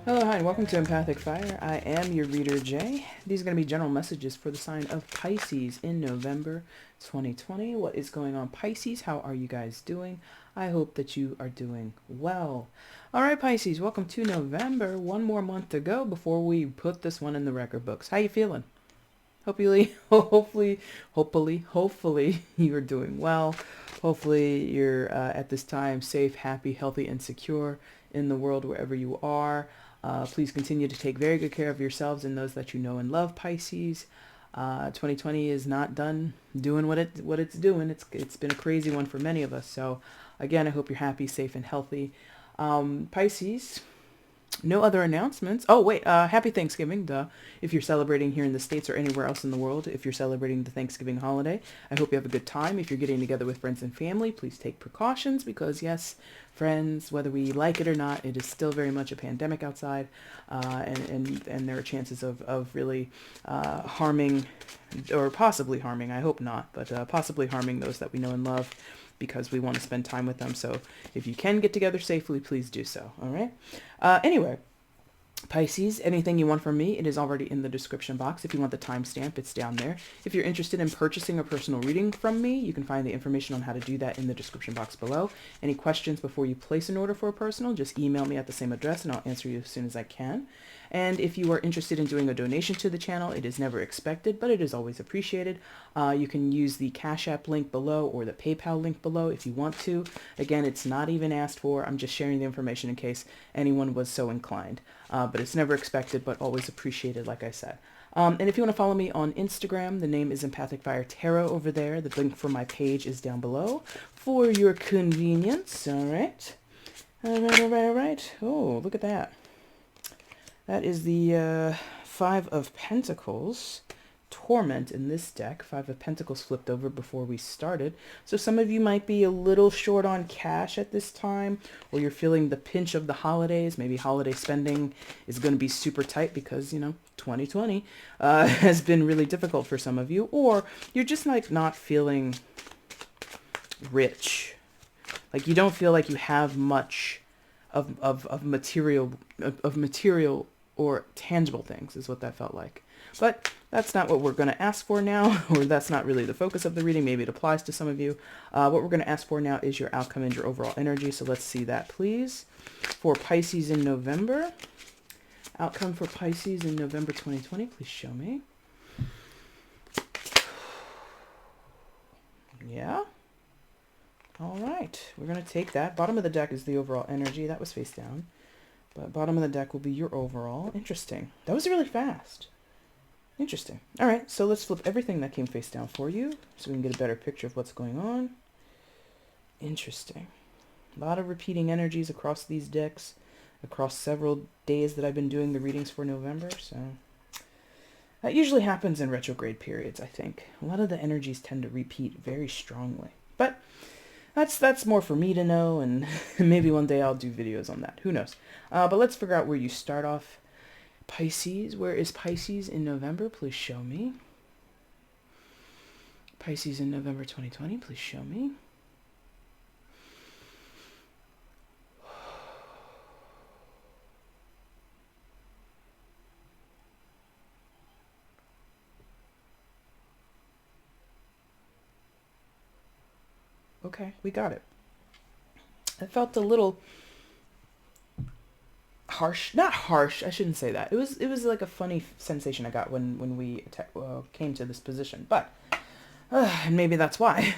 Hello, hi, and welcome to Empathic Fire. I am your reader, Jay. These are going to be general messages for the sign of Pisces in November 2020. What is going on, Pisces? How are you guys doing? I hope that you are doing well. All right, Pisces, welcome to November. One more month to go before we put this one in the record books. How you feeling? Hopefully, you are doing well. Hopefully, you're at this time safe, happy, healthy, and secure in the world wherever you are. Please continue to take very good care of yourselves and those that you know and love, Pisces. 2020 is not done doing what it's doing. It's been a crazy one for many of us. So, again, I hope you're happy, safe, and healthy. Pisces. No other announcements. Oh, wait. Happy Thanksgiving, duh. If you're celebrating here in the States or anywhere else in the world, if you're celebrating the Thanksgiving holiday, I hope you have a good time. If you're getting together with friends and family, please take precautions because, yes, friends, whether we like it or not, it is still very much a pandemic outside, and there are chances of really harming, or possibly harming, I hope not, but possibly harming those that we know and love, because we want to spend time with them. So if you can get together safely, please do so. All right. Anyway, Pisces, anything you want from me, it is already in the description box. If you want the timestamp, it's down there. If you're interested in purchasing a personal reading from me, you can find the information on how to do that in the description box below. Any questions before you place an order for a personal, just email me at the same address and I'll answer you as soon as I can. And if you are interested in doing a donation to the channel, it is never expected, but it is always appreciated. You can use the Cash App link below or the PayPal link below if you want to. Again, it's not even asked for. I'm just sharing the information in case anyone was so inclined. But it's never expected, but always appreciated, like I said. And if you want to follow me on Instagram, the name is EmpathicFire Tarot over there. The link for my page is down below for your convenience. All right. All right. Oh, look at that. That is the Five of Pentacles. Torment in this deck. Five of Pentacles flipped over before we started. So some of you might be a little short on cash at this time, or you're feeling the pinch of the holidays. Maybe holiday spending is going to be super tight because, 2020 has been really difficult for some of you, or you're just like not feeling rich. Like you don't feel like you have much of material or tangible things is what that felt like. But that's not what we're going to ask for now, or that's not really the focus of the reading. Maybe it applies to some of you. What we're going to ask for now is your outcome and your overall energy. So let's see that, please. For Pisces in November. Outcome for Pisces in November 2020. Please show me. Yeah. All right. We're going to take that. Bottom of the deck is the overall energy. That was face down. But bottom of the deck will be your overall. Interesting. That was really fast. Interesting. All right, so let's flip everything that came face down for you so we can get a better picture of what's going on. Interesting. A lot of repeating energies across these decks, across several days that I've been doing the readings for November. So that usually happens in retrograde periods, I think. A lot of the energies tend to repeat very strongly. But that's more for me to know, and maybe one day I'll do videos on that. Who knows? But let's figure out where you start off. Pisces, where is Pisces in November? Please show me. Pisces in November 2020, please show me. Okay, we got it. It felt a little harsh. Not harsh, I shouldn't say that. It was like a funny sensation I got when we came to this position. But and maybe that's why.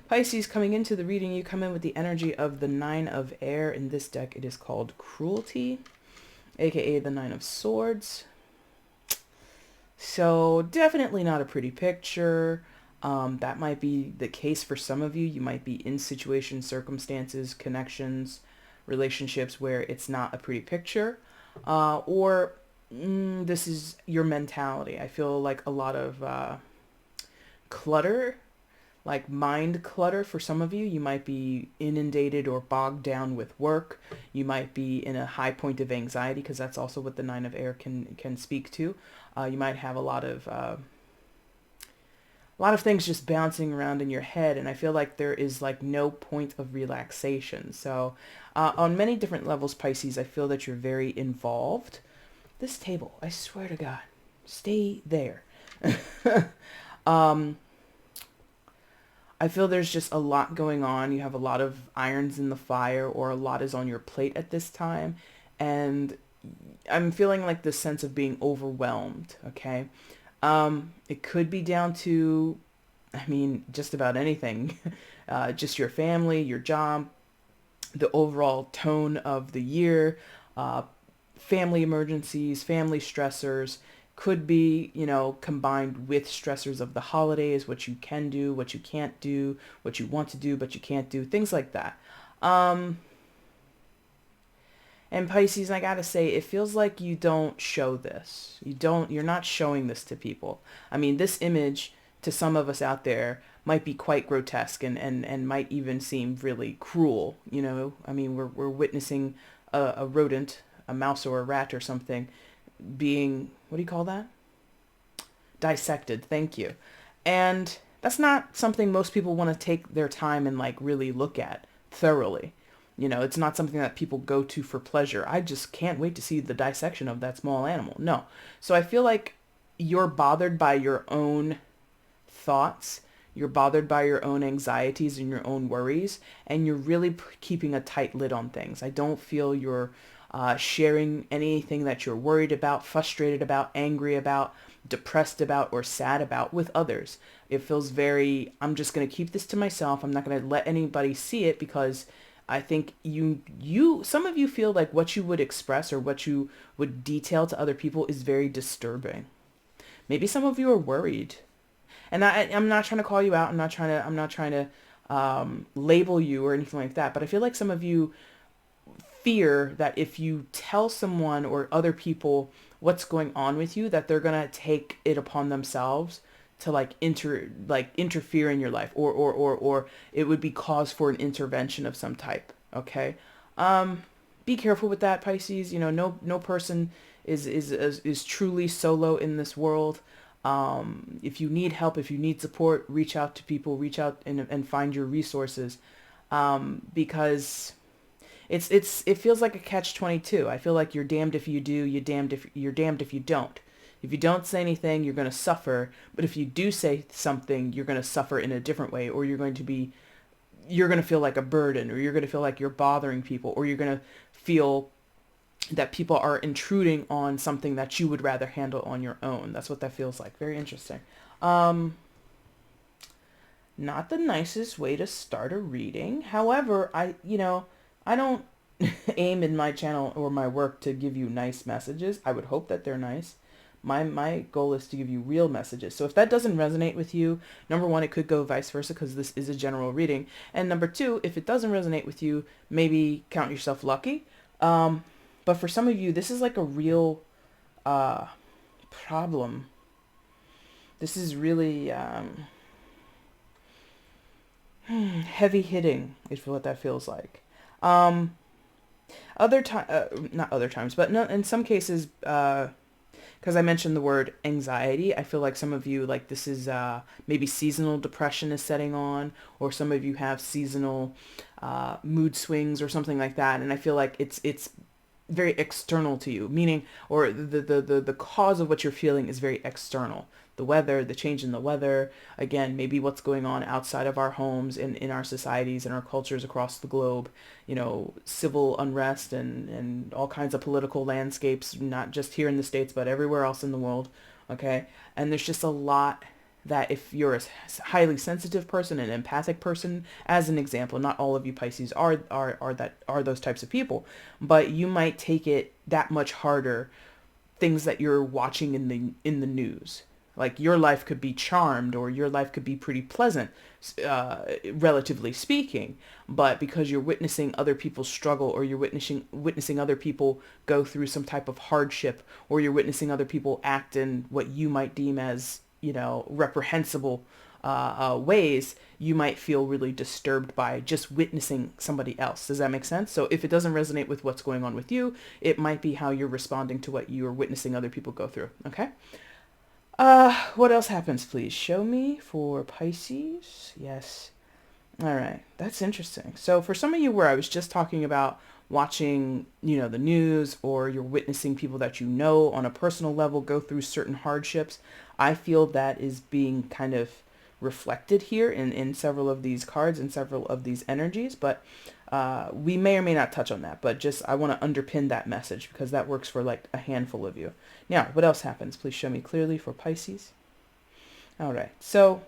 Pisces, coming into the reading, you come in with the energy of the Nine of Air. In this deck, it is called Cruelty, aka the Nine of Swords. So definitely not a pretty picture. That might be the case for some of you. You might be in situations, circumstances, connections, relationships where it's not a pretty picture. Or this is your mentality. I feel like a lot of clutter, like mind clutter for some of you. You might be inundated or bogged down with work. You might be in a high point of anxiety, because that's also what the Nine of Air can speak to. You might have a lot of a lot of things just bouncing around in your head, and I feel like there is like no point of relaxation. So on many different levels, Pisces, I feel that you're very involved. This table, I swear to God, stay there. um, I feel there's just a lot going on. You have a lot of irons in the fire, or a lot is on your plate at this time. And I'm feeling like this sense of being overwhelmed, okay? It could be down to, I mean, just about anything. Just your family, your job, the overall tone of the year, uh, family emergencies, family stressors, could be, combined with stressors of the holidays, what you can do, what you can't do, what you want to do, but you can't do, things like that. Um, and Pisces, I gotta say, it feels like you don't show this. You're not showing this to people. I mean, this image to some of us out there might be quite grotesque, and might even seem really cruel. I mean, we're witnessing a rodent, a mouse or a rat or something, being, what do you call that? Dissected. Thank you. And that's not something most people want to take their time and like really look at thoroughly. It's not something that people go to for pleasure. I just can't wait to see the dissection of that small animal. No. So I feel like you're bothered by your own thoughts. You're bothered by your own anxieties and your own worries, and you're really keeping a tight lid on things. I don't feel you're sharing anything that you're worried about, frustrated about, angry about, depressed about, or sad about with others. It feels very, I'm just going to keep this to myself. I'm not going to let anybody see it, because I think some of you feel like what you would express or what you would detail to other people is very disturbing. Maybe some of you are worried. And I'm not trying to call you out. I'm not trying to label you or anything like that. But I feel like some of you fear that if you tell someone or other people what's going on with you, that they're gonna take it upon themselves to interfere in your life, or it would be cause for an intervention of some type. Okay. Be careful with that, Pisces. No person is truly solo in this world. If you need help, if you need support, reach out to people, reach out and find your resources. Because it feels like a catch-22. I feel like you're damned if you do, you're damned if you don't. If you don't say anything, you're going to suffer. But if you do say something, you're going to suffer in a different way, or you're going to feel like a burden, or you're going to feel like you're bothering people, or you're going to feel that people are intruding on something that you would rather handle on your own. That's what that feels like. Very interesting. Not the nicest way to start a reading. However, I don't aim in my channel or my work to give you nice messages. I would hope that they're nice. My goal is to give you real messages. So if that doesn't resonate with you, number one, it could go vice versa, because this is a general reading. And number two, if it doesn't resonate with you, maybe count yourself lucky. But for some of you, this is like a real problem. This is really heavy hitting, is what that feels like. Other time, not other times, but no, in some cases, because I mentioned the word anxiety, I feel like some of you, like, this is maybe seasonal depression is setting on, or some of you have seasonal mood swings or something like that. And I feel like it's very external to you, meaning, or the cause of what you're feeling is very external. The weather, the change in the weather, again, maybe what's going on outside of our homes, in our societies and our cultures across the globe, civil unrest and all kinds of political landscapes, not just here in the States, but everywhere else in the world. Okay. And there's just a lot that, if you're a highly sensitive person, an empathic person, as an example, not all of you Pisces are those types of people, but you might take it that much harder, things that you're watching in the news. Like, your life could be charmed, or your life could be pretty pleasant, relatively speaking. But because you're witnessing other people's struggle, or you're witnessing other people go through some type of hardship, or you're witnessing other people act in what you might deem as, reprehensible ways, you might feel really disturbed by just witnessing somebody else. Does that make sense? So if it doesn't resonate with what's going on with you, it might be how you're responding to what you're witnessing other people go through. Okay. What else happens, please? Show me for Pisces. Yes. All right. That's interesting. So for some of you where I was just talking about watching, the news, or you're witnessing people that you know on a personal level go through certain hardships, I feel that is being kind of reflected here in several of these cards and several of these energies. But we may or may not touch on that. But just I want to underpin that message because that works for like a handful of you. Now, what else happens? Please show me clearly for Pisces. All right. So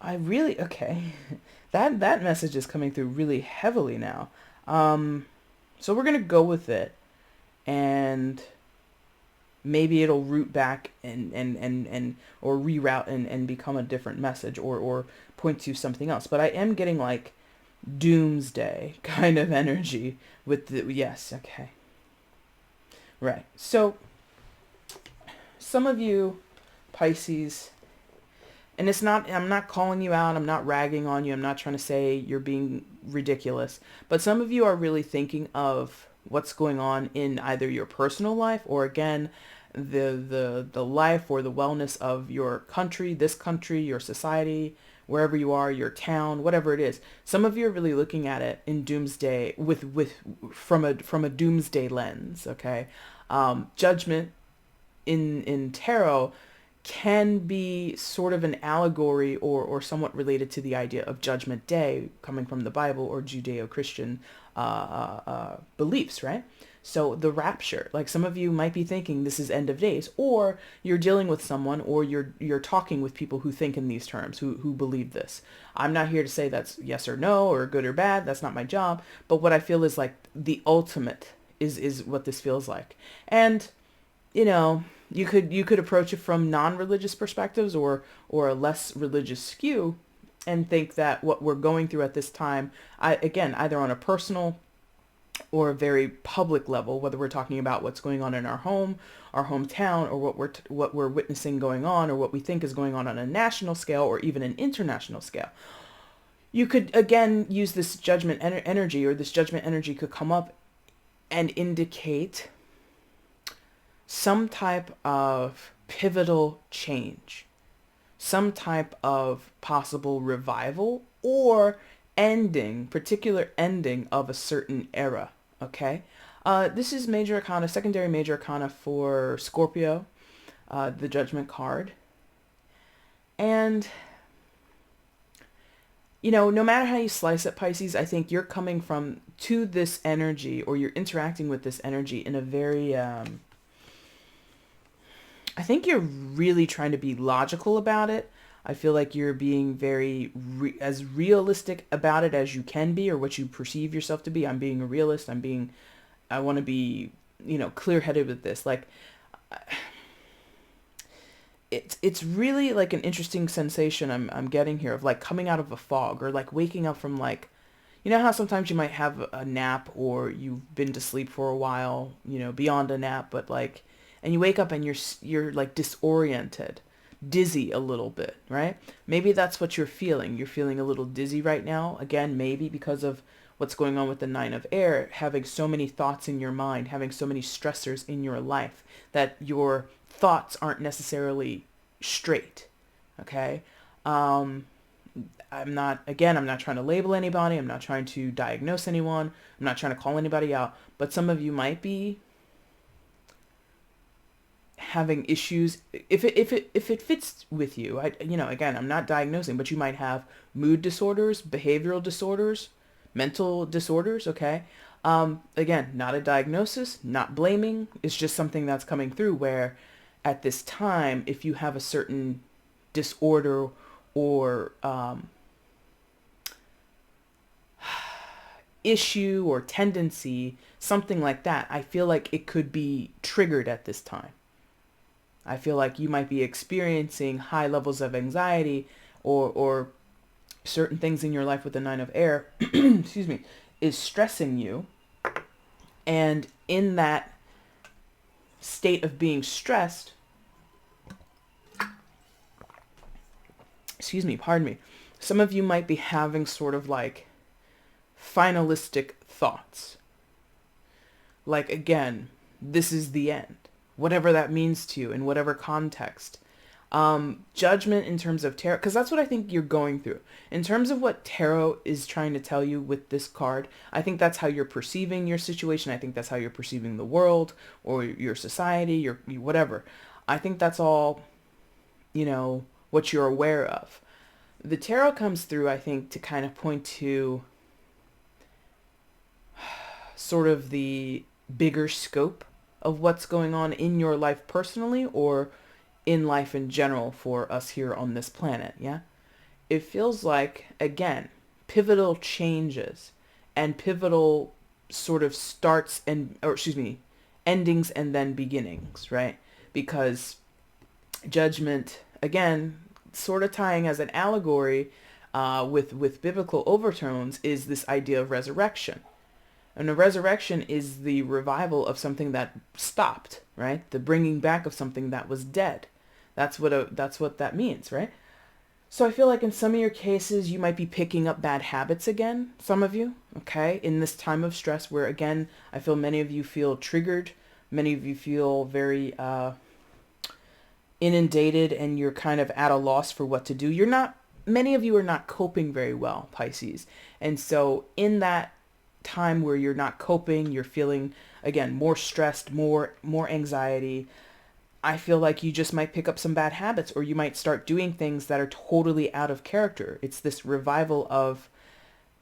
okay. That message is coming through really heavily now. So we're gonna go with it, and maybe it'll root back and or reroute and become a different message, or point to something else. But I am getting like doomsday kind of energy with the yes, okay. Right. So some of you Pisces, and I'm not calling you out, I'm not ragging on you, I'm not trying to say you're being ridiculous, but some of you are really thinking of what's going on in either your personal life, or again, the life or the wellness of your country, your society, wherever you are, your town, whatever it is. Some of you are really looking at it in doomsday with from a doomsday lens, okay? Judgment in tarot can be sort of an allegory, or somewhat related to the idea of Judgment Day coming from the Bible or Judeo-Christian beliefs, right? So the rapture, like some of you might be thinking this is end of days, or you're dealing with someone, or you're talking with people who think in these terms, who believe this. I'm not here to say that's yes or no, or good or bad. That's not my job. But what I feel is like the ultimate is what this feels like. And you know, you could approach it from non-religious perspectives, or a less religious skew, and think that what we're going through at this time, again, either on a personal or a very public level, whether we're talking about what's going on in our home, our hometown, or what we're witnessing going on, or what we think is going on a national scale, or even an international scale. You could again use this judgment energy, or this judgment energy could come up and indicate some type of pivotal change, some type of possible revival, or particular ending of a certain era. Okay. This is major arcana, secondary major arcana for Scorpio, the Judgment card. And, no matter how you slice it, Pisces, I think you're coming to this energy, or you're interacting with this energy in a very, I think you're really trying to be logical about it. I feel like you're being very as realistic about it as you can be, or what you perceive yourself to be. I'm being a realist. I want to be, clear-headed with this. Like, it's really like an interesting sensation I'm getting here, of like coming out of a fog, or like waking up from, like, how sometimes you might have a nap, or you've been to sleep for a while, beyond a nap, but like, and you wake up and you're like disoriented, dizzy a little bit, right? Maybe that's what you're feeling. You're feeling a little dizzy right now. Again, maybe because of what's going on with the Nine of Air, having so many thoughts in your mind, having so many stressors in your life, that your thoughts aren't necessarily straight. Okay. I'm not trying to label anybody. I'm not trying to diagnose anyone. I'm not trying to call anybody out, but some of you might be having issues. If it fits with you, again, I'm not diagnosing, but you might have mood disorders, behavioral disorders, mental disorders. Okay. Again, not a diagnosis, not blaming. It's just something that's coming through, where at this time, if you have a certain disorder, or issue or tendency, something like that, I feel like it could be triggered at this time. I feel like you might be experiencing high levels of anxiety, or certain things in your life with the Nine of Air, excuse me, is stressing you. And in that state of being stressed, pardon me, some of you might be having sort of like finalistic thoughts. Like, again, this is the end. whatever that means to you in whatever context. Judgment in terms of tarot, because that's what I think you're going through. In terms of what tarot is trying to tell you with this card, I think that's how you're perceiving your situation. I think that's how you're perceiving the world or your society, your whatever. I think that's all, what you're aware of. The tarot comes through, I think, to kind of point to sort of the bigger scope of what's going on in your life personally or in life in general for us here on this planet. Yeah. It feels like, again, pivotal changes and pivotal sort of starts endings and then beginnings, right? Because judgment, again, sort of tying as an allegory with biblical overtones, is this idea of resurrection. And a resurrection is the revival of something that stopped, right? The bringing back of something that was dead. That's what that means, right? So I feel like in some of your cases, you might be picking up bad habits again, some of you, okay? In this time of stress where, again, I feel many of you feel triggered. Many of you feel very inundated and you're kind of at a loss for what to do. Many of you are not coping very well, Pisces. And so in that time where you're not coping, you're feeling, again, more stressed, more anxiety, I feel like you just might pick up some bad habits, or you might start doing things that are totally out of character. It's this revival of,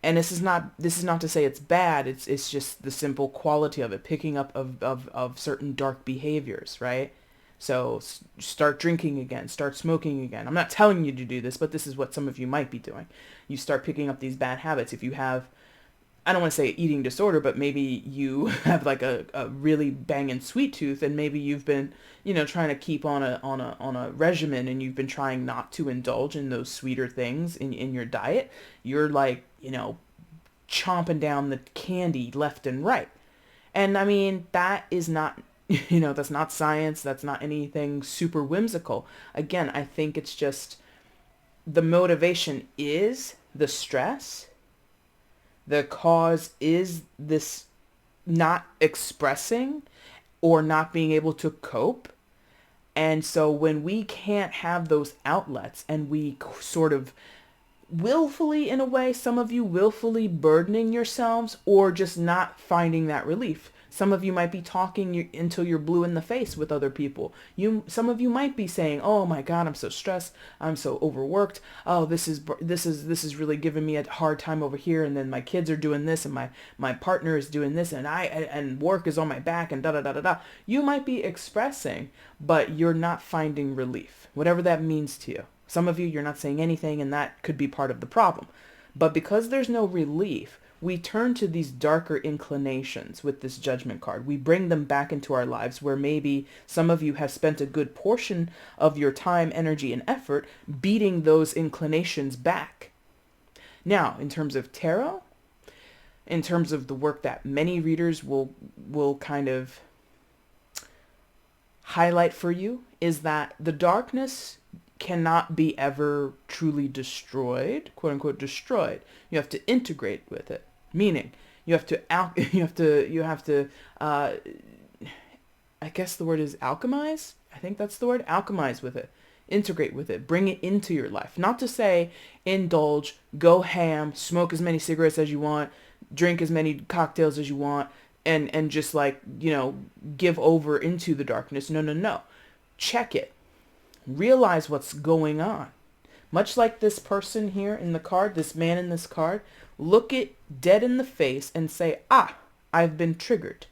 and this is not to say it's bad, it's just the simple quality of it, picking up of certain dark behaviors, right? So start drinking again, start smoking again. I'm not telling you to do this, but this is what some of you might be doing. You start picking up these bad habits. If you have, I don't want to say eating disorder, but maybe you have like a really banging sweet tooth, and maybe you've been, trying to keep on a regimen, and you've been trying not to indulge in those sweeter things in your diet. You're like, chomping down the candy left and right. And I mean, that is not, that's not science. That's not anything super whimsical. Again, I think it's just the motivation is the stress. The cause is this not expressing or not being able to cope. And so when we can't have those outlets and we sort of willfully, in a way, some of you willfully burdening yourselves or just not finding that relief. Some of you might be talking until you're blue in the face with other people. Some of you might be saying, "Oh my God, I'm so stressed. I'm so overworked. Oh, this is really giving me a hard time over here. And then my kids are doing this, and my partner is doing this, and work is on my back, and da da da da da." You might be expressing, but you're not finding relief, whatever that means to you. Some of you, you're not saying anything, and that could be part of the problem. But because there's no relief, we turn to these darker inclinations with this judgment card. We bring them back into our lives where maybe some of you have spent a good portion of your time, energy, and effort beating those inclinations back. Now, in terms of tarot, in terms of the work that many readers will kind of highlight for you, is that the darkness cannot be ever truly destroyed, quote unquote destroyed. You have to integrate with it, meaning you have to I guess the word is alchemize. I think that's the word, alchemize with it, integrate with it, bring it into your life. Not to say indulge, go ham, smoke as many cigarettes as you want, drink as many cocktails as you want, and just like, give over into the darkness. No. Check it. Realize what's going on. Much like this person here in the card, this man in this card, look it dead in the face and say, I've been triggered.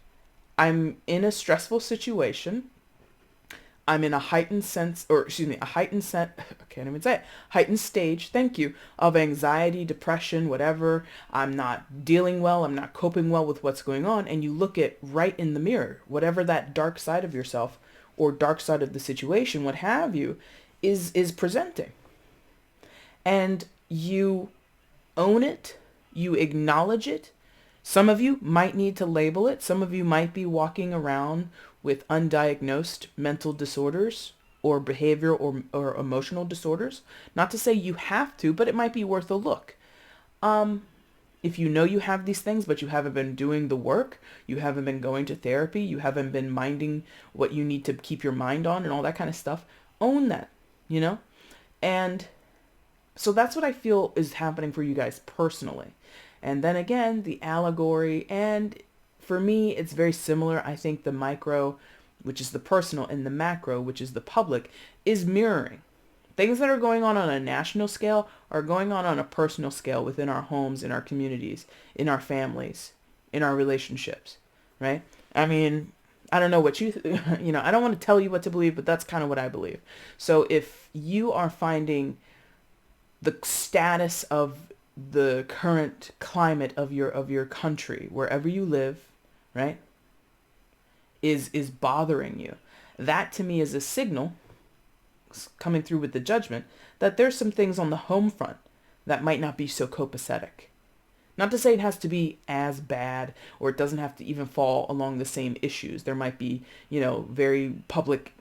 I'm in a stressful situation. I'm in a heightened heightened stage, thank you, of anxiety, depression, whatever. I'm not dealing well. I'm not coping well with what's going on. And you look it right in the mirror, whatever that dark side of yourself or dark side of the situation, what have you, is presenting. And you own it, you acknowledge it. Some of you might need to label it. Some of you might be walking around with undiagnosed mental disorders or behavioral or emotional disorders. Not to say you have to, but it might be worth a look. If you know you have these things, but you haven't been doing the work, you haven't been going to therapy, you haven't been minding what you need to keep your mind on and all that kind of stuff, own that, you know? And so that's what I feel is happening for you guys personally. And then again, the allegory, and for me, it's very similar. I think the micro, which is the personal, and the macro, which is the public, is mirroring. Things that are going on a national scale are going on a personal scale within our homes, in our communities, in our families, in our relationships, right? I mean, I don't know what you know, I don't want to tell you what to believe, but that's kind of what I believe. So if you are finding the status of the current climate of your country, wherever you live, right, is bothering you, that to me is a signal coming through with the judgment that there's some things on the home front that might not be so copacetic. Not to say it has to be as bad, or it doesn't have to even fall along the same issues. There might be, very public,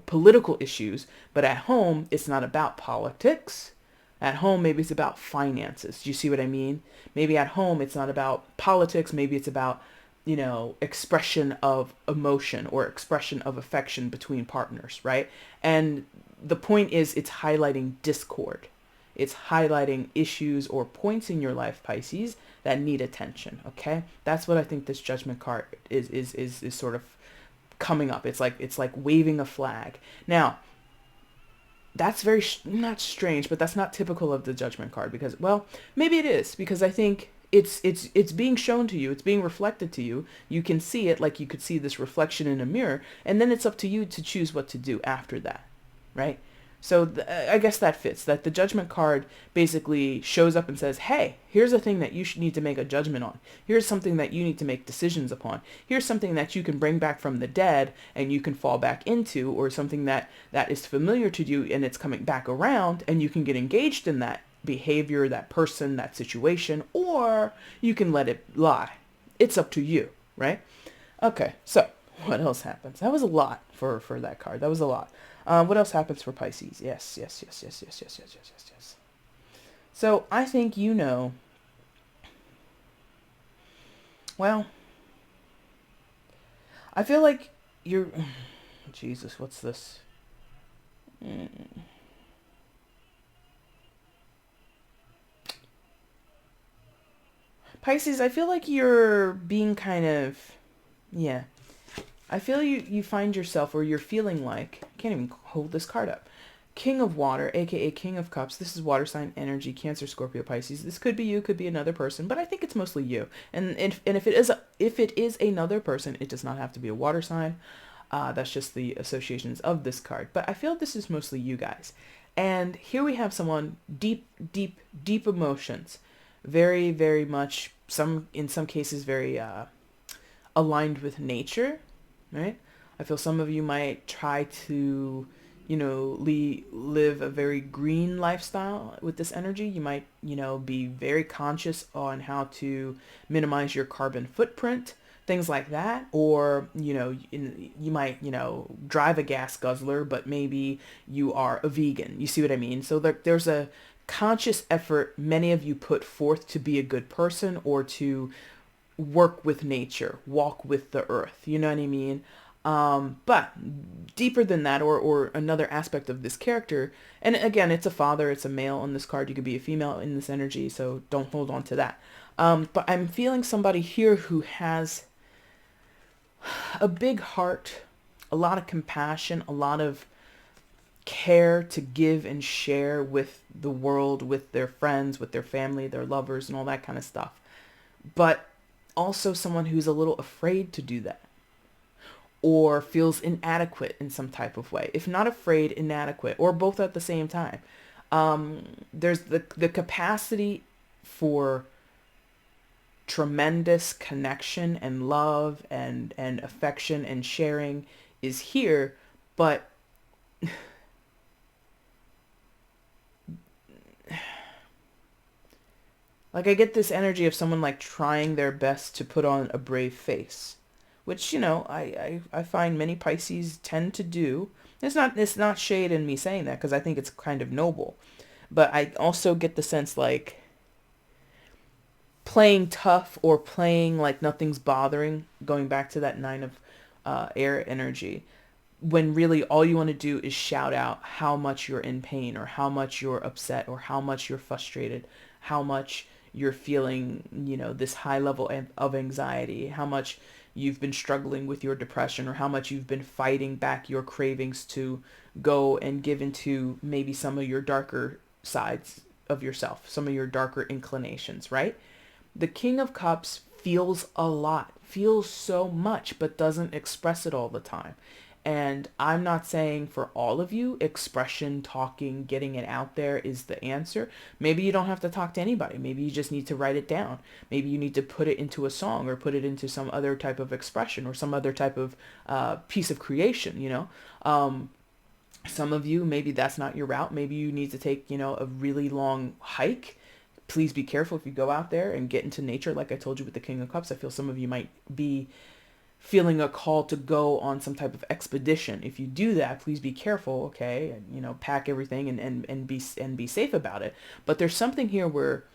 political issues, but at home, it's not about politics. At home, maybe it's about finances. Do you see what I mean? Maybe at home, it's not about politics. Maybe it's about, expression of emotion or expression of affection between partners, right? And the point is, it's highlighting discord. It's highlighting issues or points in your life, Pisces, that need attention. Okay, that's what I think this Judgment card is sort of coming up. It's like waving a flag. Now, that's very not strange, but that's not typical of the Judgment card, because, well, maybe it is, because I think it's being shown to you, it's being reflected to you. You can see it like you could see this reflection in a mirror, and then it's up to you to choose what to do after that, right? So I guess that fits, that the Judgment card basically shows up and says, hey, here's a thing that you should need to make a judgment on. Here's something that you need to make decisions upon. Here's something that you can bring back from the dead and you can fall back into, or something that is familiar to you and it's coming back around, and you can get engaged in that behavior, that person, that situation, or you can let it lie. It's up to you, right? Okay, so what else happens? That was a lot for that card. That was a lot. What else happens for Pisces? Yes. So I think well, I feel like you're, Jesus, what's this? Pisces, I feel like you're being kind of, yeah. I feel you find yourself, or you're feeling like, I can't even hold this card up. King of Water, aka King of Cups. This is water sign energy, Cancer, Scorpio, Pisces. This could be you, could be another person, but I think it's mostly you. And if it is another person, it does not have to be a water sign. That's just the associations of this card. But I feel this is mostly you guys. And here we have someone deep emotions, very, very much, in some cases very aligned with nature. Right? I feel some of you might try to, live a very green lifestyle with this energy. You might, be very conscious on how to minimize your carbon footprint, things like that. Or, you might, drive a gas guzzler, but maybe you are a vegan. You see what I mean? So there's a conscious effort many of you put forth to be a good person, or to work with nature, walk with the earth, you know what I mean? But deeper than that, or another aspect of this character, and again, it's a father, it's a male on this card, you could be a female in this energy, so don't hold on to that. But I'm feeling somebody here who has a big heart, a lot of compassion, a lot of care to give and share with the world, with their friends, with their family, their lovers, and all that kind of stuff. But also someone who's a little afraid to do that, or feels inadequate in some type of way. If not afraid, inadequate, or both at the same time. There's the capacity for tremendous connection and love and affection and sharing is here, but like, I get this energy of someone like trying their best to put on a brave face, which, I find many Pisces tend to do. It's not shade in me saying that, because I think it's kind of noble. But I also get the sense like playing tough or playing like nothing's bothering, going back to that nine of air energy, when really all you want to do is shout out how much you're in pain or how much you're upset or how much you're frustrated, how much you're feeling, this high level of anxiety, how much you've been struggling with your depression, or how much you've been fighting back your cravings to go and give into maybe some of your darker sides of yourself, some of your darker inclinations, right? The King of Cups feels a lot, feels so much, but doesn't express it all the time. And I'm not saying for all of you, expression, talking, getting it out there is the answer. Maybe you don't have to talk to anybody. Maybe you just need to write it down. Maybe you need to put it into a song or put it into some other type of expression or some other type of piece of creation. Some of you, maybe that's not your route. Maybe you need to take, a really long hike. Please be careful if you go out there and get into nature. Like I told you with the King of Cups, I feel some of you might be feeling a call to go on some type of expedition. If you do that, please be careful, okay? And, pack everything and be safe about it. But there's something here where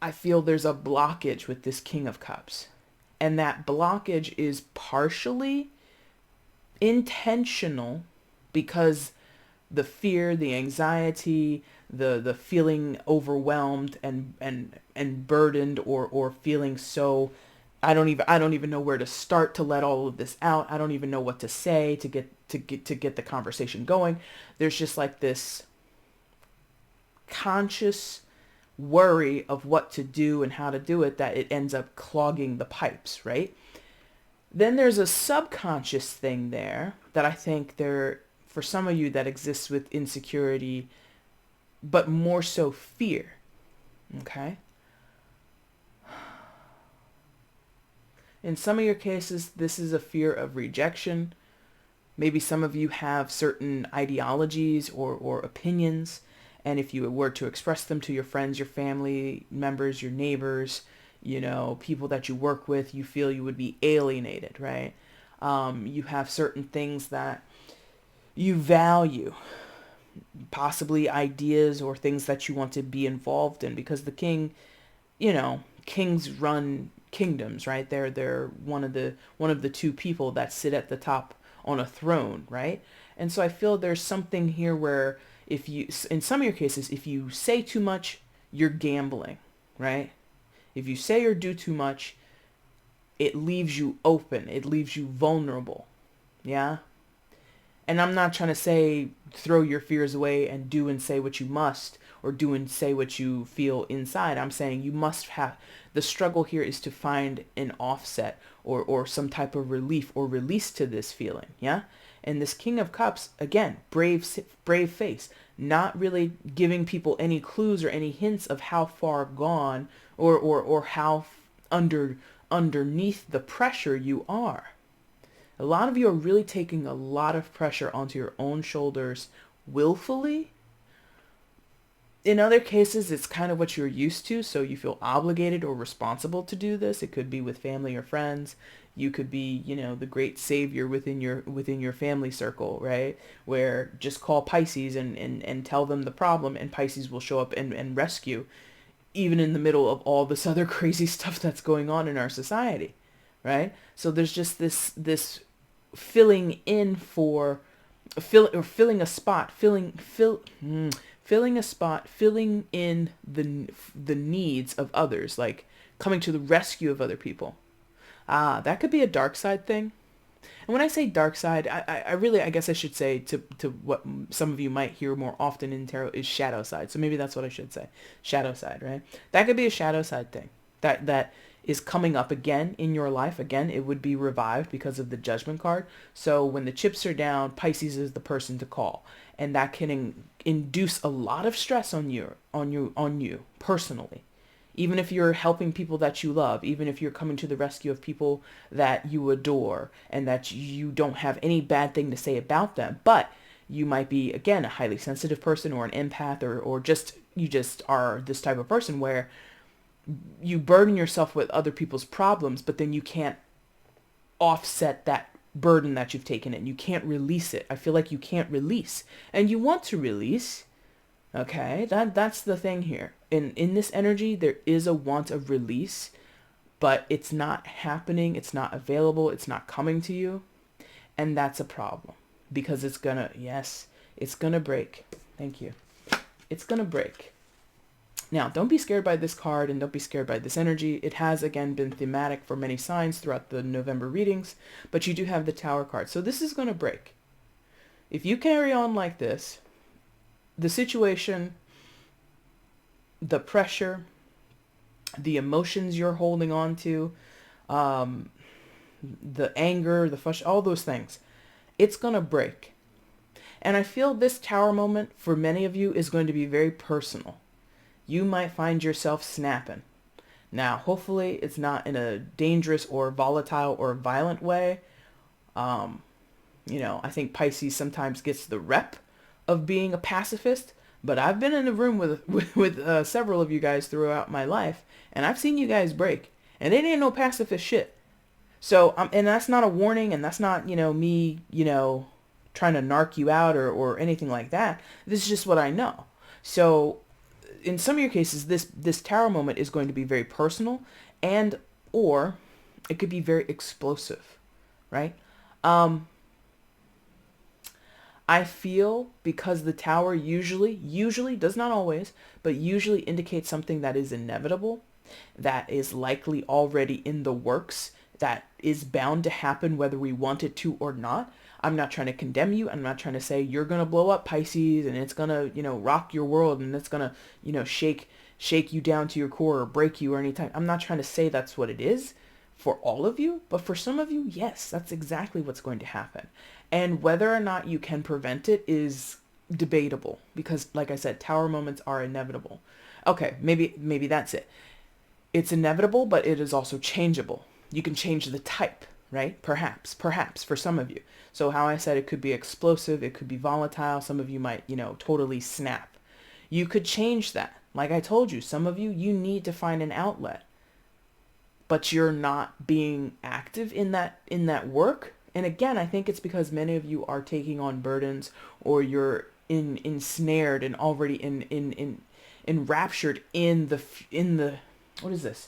I feel there's a blockage with this King of Cups. And that blockage is partially intentional because the fear, the anxiety, the feeling overwhelmed and burdened or feeling so I don't even know where to start to let all of this out. I don't even know what to say to get the conversation going. There's just like this conscious worry of what to do and how to do it that it ends up clogging the pipes, right? Then there's a subconscious thing there that I think for some of you that exists with insecurity, but more so fear. Okay? In some of your cases, this is a fear of rejection. Maybe some of you have certain ideologies or opinions, and if you were to express them to your friends, your family members, your neighbors, people that you work with, you feel you would be alienated, right? You have certain things that you value, possibly ideas or things that you want to be involved in, because the king, kings run kingdoms, right? They're one of the two people that sit at the top on a throne, right? And so I feel there's something here where if you, in some of your cases, if you say too much, you're gambling, right? If you say or do too much, it leaves you open. It leaves you vulnerable. Yeah? And I'm not trying to say throw your fears away and do and say what you must, or do and say what you feel inside. I'm saying you must have, the struggle here is to find an offset or some type of relief or release to this feeling. Yeah? And this King of Cups, again, brave face, not really giving people any clues or any hints of how far gone or how underneath the pressure you are. A lot of you are really taking a lot of pressure onto your own shoulders willfully. In other cases, it's kind of what you're used to, so you feel obligated or responsible to do this. It could be with family or friends. You could be, the great savior within your family circle, right? Where just call Pisces and tell them the problem, and Pisces will show up and rescue, even in the middle of all this other crazy stuff that's going on in our society, right? So there's just this filling in for filling a spot, filling a spot, filling in the needs of others, like coming to the rescue of other people. That could be a dark side thing. And when I say dark side, I really, I guess I should say to what some of you might hear more often in tarot is shadow side. So maybe that's what I should say. Shadow side, right? That could be a shadow side thing. That is coming up again in your life. Again, it would be revived because of the Judgment card. So when the chips are down, Pisces is the person to call. And that can induce a lot of stress on you personally. Even if you're helping people that you love, even if you're coming to the rescue of people that you adore and that you don't have any bad thing to say about them, but you might be, again, a highly sensitive person or an empath or just, you just are this type of person where you burden yourself with other people's problems, but then you can't offset that burden that you've taken in. You can't release it. I feel like you can't release. And you want to release. Okay, that's the thing here. in this energy, there is a want of release, but it's not happening. It's not available. It's not coming to you. And that's a problem because it's gonna break. Thank you. It's gonna break. Now, don't be scared by this card and don't be scared by this energy. It has, again, been thematic for many signs throughout the November readings, but you do have the Tower card. So this is going to break. If you carry on like this, the situation, the pressure, the emotions you're holding on to, the anger, the frustration, all those things, it's going to break. And I feel this Tower moment for many of you is going to be very personal. You might find yourself snapping. Now, hopefully it's not in a dangerous or volatile or violent way. I think Pisces sometimes gets the rep of being a pacifist, but I've been in the room with several of you guys throughout my life, and I've seen you guys break, and it ain't no pacifist shit. So, and that's not a warning, and that's not, me, trying to narc you out or anything like that. This is just what I know. So, in some of your cases, this Tower moment is going to be very personal, and or it could be very explosive, right? I feel because the Tower usually does not always, but usually indicates something that is inevitable, that is likely already in the works, that is bound to happen whether we want it to or not. I'm not trying to condemn you. I'm not trying to say you're going to blow up, Pisces, and it's going to, rock your world and it's going to, shake you down to your core or break you or anything. I'm not trying to say that's what it is for all of you, but for some of you, yes, that's exactly what's going to happen. And whether or not you can prevent it is debatable because, like I said, Tower moments are inevitable. Okay, maybe that's it. It's inevitable, but it is also changeable. You can change the type, right? Perhaps for some of you. So how I said it could be explosive, it could be volatile. Some of you might, totally snap. You could change that. Like I told you, some of you need to find an outlet, but you're not being active in that work. And again, I think it's because many of you are taking on burdens, or you're ensnared and already enraptured in the what is this?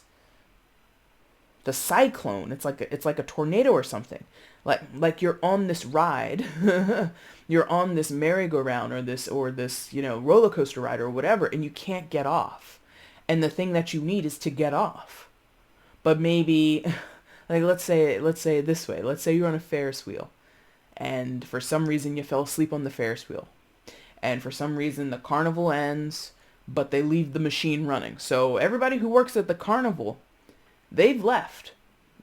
The cyclone. It's like a tornado or something. Like you're on this ride. You're on this merry-go-round or this roller coaster ride or whatever, and you can't get off. And the thing that you need is to get off. But maybe let's say it this way. Let's say you're on a Ferris wheel, and for some reason you fell asleep on the Ferris wheel. And for some reason the carnival ends, but they leave the machine running. So everybody who works at the carnival, they've left.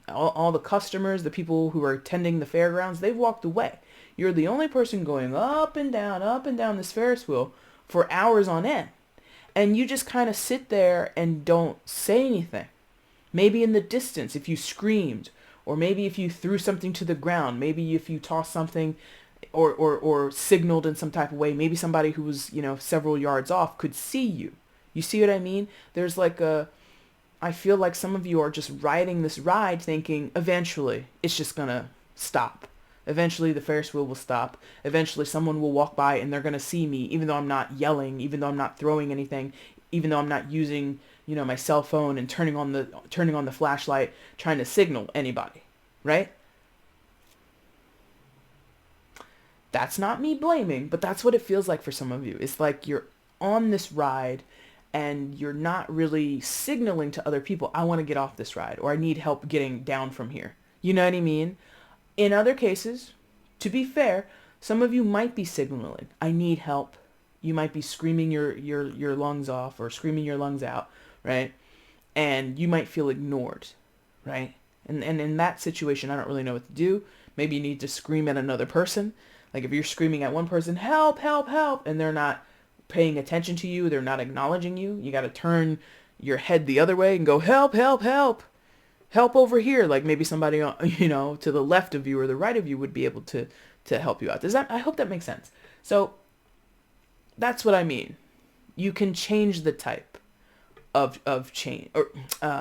All the customers, the people who are attending the fairgrounds, they've walked away. You're the only person going up and down this Ferris wheel for hours on end. And you just kind of sit there and don't say anything. Maybe in the distance, if you screamed, or maybe if you threw something to the ground, maybe if you tossed something or signaled in some type of way, maybe somebody who was, several yards off could see you. You see what I mean? There's I feel like some of you are just riding this ride thinking eventually it's just going to stop. Eventually the Ferris wheel will stop. Eventually someone will walk by and they're going to see me, even though I'm not yelling, even though I'm not throwing anything, even though I'm not using, my cell phone and turning on the flashlight, trying to signal anybody, right? That's not me blaming, but that's what it feels like for some of you. It's like you're on this ride and you're not really signaling to other people, I want to get off this ride, or I need help getting down from here. You know what I mean? In other cases, to be fair, some of you might be signaling, I need help. You might be screaming your lungs off or screaming your lungs out, right? And you might feel ignored, right? And in that situation, I don't really know what to do. Maybe you need to scream at another person. Like if you're screaming at one person, help, help, help, and they're not paying attention to you, they're not acknowledging you, you got to turn your head the other way and go, help, help, help, help over here. Like maybe somebody, to the left of you or the right of you would be able to help you out. I hope that makes sense. So that's what I mean. You can change the type of change or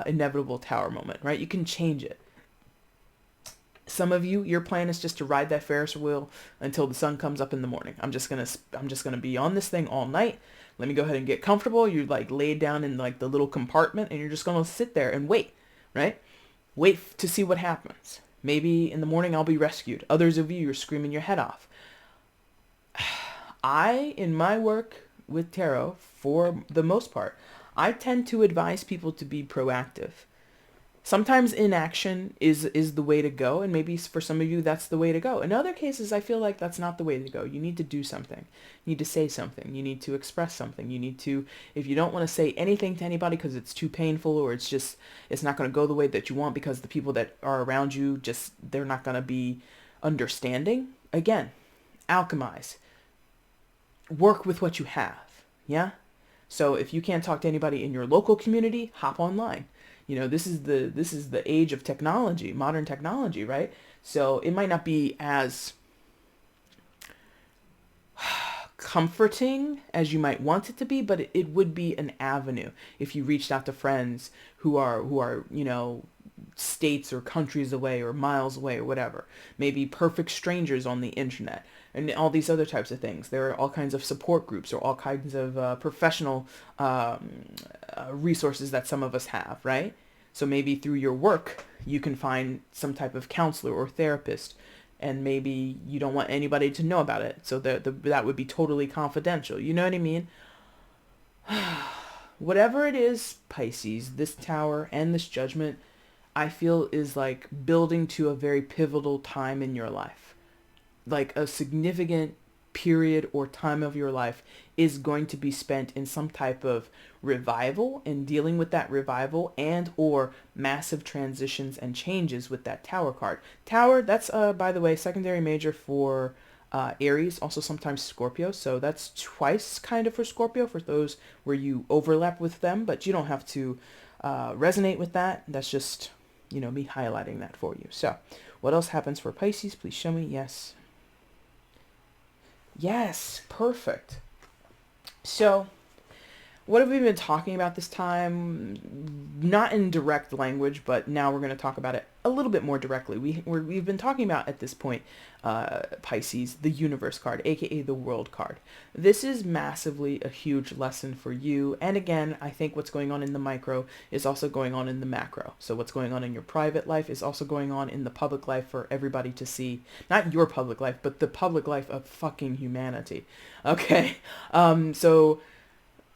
inevitable Tower moment, right? You can change it. Some of you, your plan is just to ride that Ferris wheel until the sun comes up in the morning. I'm just gonna be on this thing all night. Let me go ahead and get comfortable. You're like laid down in like the little compartment, and you're just gonna sit there and wait, right? Wait to see what happens. Maybe in the morning I'll be rescued. Others of you, you're screaming your head off. In my work with tarot, for the most part, I tend to advise people to be proactive. Sometimes inaction is the way to go, and maybe for some of you that's the way to go. In other cases, I feel like that's not the way to go. You need to do something. You need to say something. You need to express something. You need to, if you don't want to say anything to anybody because it's too painful, or it's not going to go the way that you want because the people that are around you, they're not going to be understanding. Again, alchemize. Work with what you have. Yeah? So if you can't talk to anybody in your local community, hop online. This is the age of technology, modern technology, right? So it might not be as comforting as you might want it to be, but it would be an avenue if you reached out to friends who are states or countries away or miles away or whatever. Maybe perfect strangers on the internet and all these other types of things. There are all kinds of support groups or all kinds of professional resources that some of us have, right? So maybe through your work, you can find some type of counselor or therapist, and maybe you don't want anybody to know about it. So that would be totally confidential. You know what I mean? Whatever it is, Pisces, this tower and this judgment, I feel is like building to a very pivotal time in your life. Like a significant period or time of your life is going to be spent in some type of revival and dealing with that revival and or massive transitions and changes with that tower card. Tower, that's by the way, secondary major for Aries, also sometimes Scorpio. So that's twice kind of for Scorpio, for those where you overlap with them, but you don't have to resonate with that. That's just, me highlighting that for you. So what else happens for Pisces? Please show me. Yes. Yes, perfect. So, what have we been talking about this time? Not in direct language, but now we're going to talk about it a little bit more directly. We've been talking about at this point, Pisces, the universe card, aka the world card. This is massively a huge lesson for you. And again, I think what's going on in the micro is also going on in the macro. So what's going on in your private life is also going on in the public life for everybody to see. Not your public life, but the public life of fucking humanity. Okay? So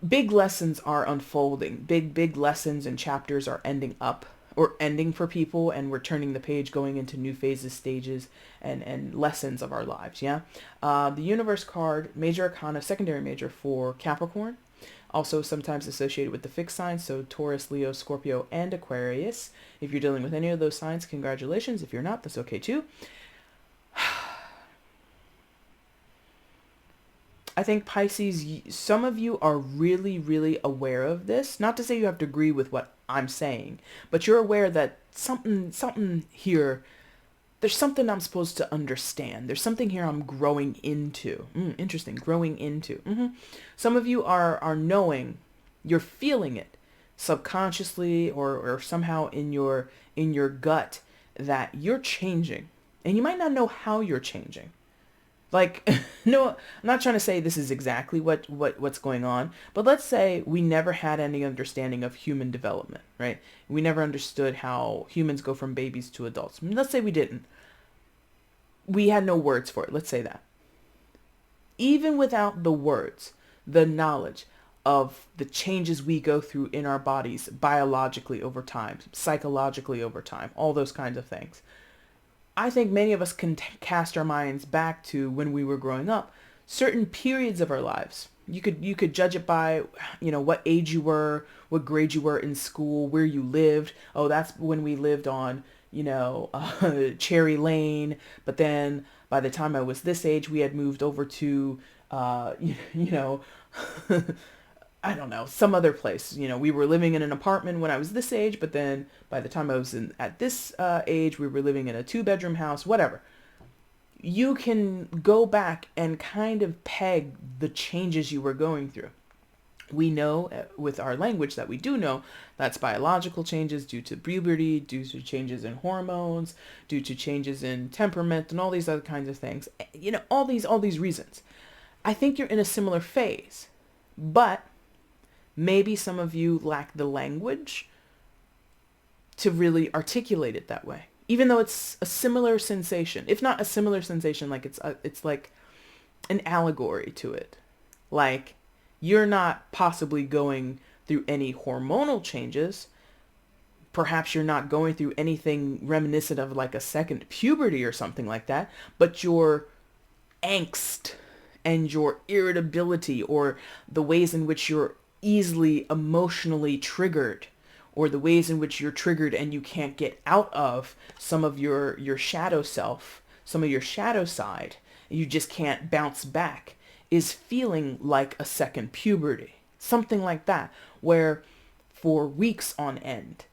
big lessons are unfolding. Big lessons and chapters are ending for people, and we're turning the page, going into new phases, stages, and lessons of our lives, yeah? The universe card, major arcana, secondary major for Capricorn, also sometimes associated with the fixed signs, so Taurus, Leo, Scorpio, and Aquarius. If you're dealing with any of those signs, congratulations. If you're not, that's okay too. I think Pisces, some of you are really, really aware of this. Not to say you have to agree with what I'm saying, but you're aware that something here, there's something I'm supposed to understand. There's something here I'm growing into. Interesting, growing into. Some of you are knowing, you're feeling it subconsciously or somehow in your gut that you're changing. And you might not know how you're changing. Like, no, I'm not trying to say this is exactly what's going on, but let's say we never had any understanding of human development, right? We never understood how humans go from babies to adults. Let's say we didn't. We had no words for it. Let's say that. Even without the words, the knowledge of the changes we go through in our bodies biologically over time, psychologically over time, all those kinds of things. I think many of us can cast our minds back to when we were growing up, certain periods of our lives. You could judge it by, what age you were, what grade you were in school, where you lived. Oh, that's when we lived on, Cherry Lane. But then by the time I was this age, we had moved over to, I don't know, some other place. We were living in an apartment when I was this age, but then by the time I was at this age, we were living in a 2-bedroom house, whatever. You can go back and kind of peg the changes you were going through. We know with our language that we do know that's biological changes due to puberty, due to changes in hormones, due to changes in temperament and all these other kinds of things. All these reasons. I think you're in a similar phase, but maybe some of you lack the language to really articulate it that way. Even though it's a similar sensation, if not a similar sensation, like it's like an allegory to it. Like, you're not possibly going through any hormonal changes. Perhaps you're not going through anything reminiscent of like a second puberty or something like that, but your angst and your irritability, or the ways in which you're easily emotionally triggered, or the ways in which you're triggered and you can't get out of some of your shadow self, some of your shadow side, you just can't bounce back, is feeling like a second puberty. Something like that, where for weeks on end,